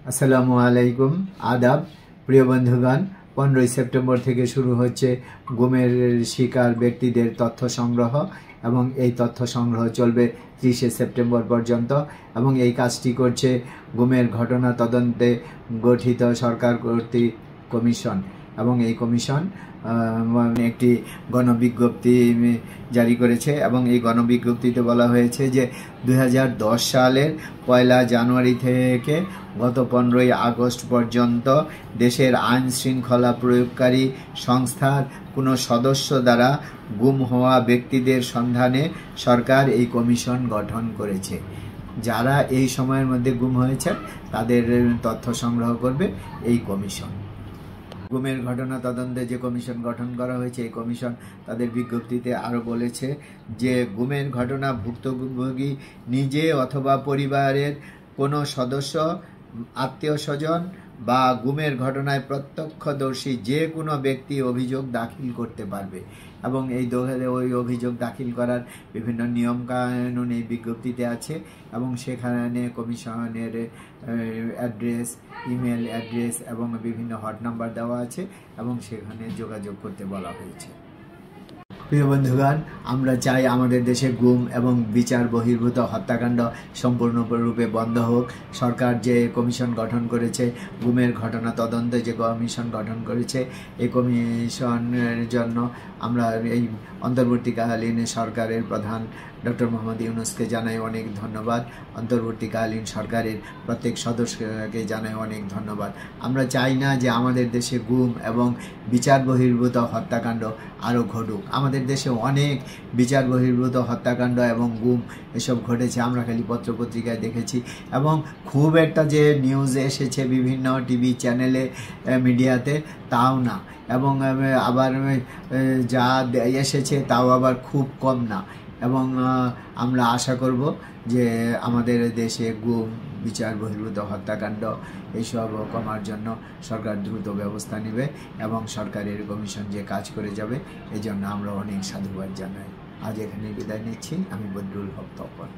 আসসালামু আলাইকুম, আদাব। প্রিয় বন্ধুগণ, 15 সেপ্টেম্বর থেকে শুরু হচ্ছে গুমের শিকার ব্যক্তিদের তথ্য সংগ্রহ এবং এই তথ্য সংগ্রহ চলবে 30 সেপ্টেম্বর পর্যন্ত এবং এই কাজটি করছে গুমের ঘটনা তদন্তে গঠিত সরকার কর্তৃক কমিশন এবং এই কমিশন একটি গণবিজ্ঞপ্তি জারি করেছে এবং এই গণবিজ্ঞপ্তিতে বলা হয়েছে যে 2010 সালের 1 জানুয়ারি থেকে গত 15 আগস্ট পর্যন্ত দেশের আইন শৃঙ্খলা প্রয়োগকারী সংস্থার কোনো সদস্য দ্বারা গুম হওয়া ব্যক্তিদের সন্ধানে সরকার এই কমিশন গঠন করেছে। যারা এই সময়ের মধ্যে গুম হয়েছে তাদের তথ্য সংগ্রহ করবে এই কমিশন। গুমের ঘটনা তদন্তে যে কমিশন গঠন করা হয়েছে এই কমিশন তাদের বিজ্ঞপ্তিতে আরও বলেছে যে গুমের ঘটনা ভুক্তভোগী নিজে অথবা পরিবারের কোনো সদস্য, আত্মীয় স্বজন বা গুমের ঘটনায় প্রত্যক্ষদর্শী যে কোনো ব্যক্তি অভিযোগ দাখিল করতে পারবে এবং ওই অভিযোগ দাখিল করার বিভিন্ন নিয়মকানুন এই বিজ্ঞপ্তিতে আছে এবং সেখানে কমিশনের অ্যাড্রেস, ইমেল অ্যাড্রেস এবং বিভিন্ন হট নাম্বার দেওয়া আছে এবং সেখানে যোগাযোগ করতে বলা হয়েছে। প্রিয় বন্ধুগণ, আমরা চাই আমাদের দেশে গুম এবং বিচার বহির্ভূত হত্যাকাণ্ড সম্পূর্ণরূপে বন্ধ হোক। সরকার যে কমিশন গঠন করেছে, গুমের ঘটনা তদন্তে যে কমিশন গঠন করেছে, এই কমিশনের জন্য আমরা এই অন্তর্বর্তীকালীন সরকারের প্রধান ডক্টর মোহাম্মদ ইউনূসকে জানাই অনেক ধন্যবাদ। অন্তর্বর্তীকালীন সরকারের প্রত্যেক সদস্যকে জানাই অনেক ধন্যবাদ। আমরা চাই না যে আমাদের দেশে গুম এবং বিচার বহির্ভূত হত্যাকাণ্ড আরও ঘটুক। আমাদের দেশে অনেক বিচার বহির্ভূত হত্যাকাণ্ড এবং গুম এসব ঘটেছে, আমরা খালি পত্রপত্রিকায় দেখেছি এবং খুব একটা যে নিউজ এসেছে বিভিন্ন টিভি চ্যানেলে, মিডিয়াতে, তাও না, এবং আবার যা এসেছে তাও আবার খুব কম না। এবং আমরা আশা করব যে আমাদের দেশে গুম, বিচার বহির্ভূত হত্যাকাণ্ড এইসব কমার জন্য সরকার দ্রুত ব্যবস্থা নেবে এবং সরকারের কমিশন যে কাজ করে যাবে এই জন্য আমরা অনেক সাধুবাদ জানাই। আজ এখানে বিদায় নিচ্ছি। আমি বদরুল হক তপন।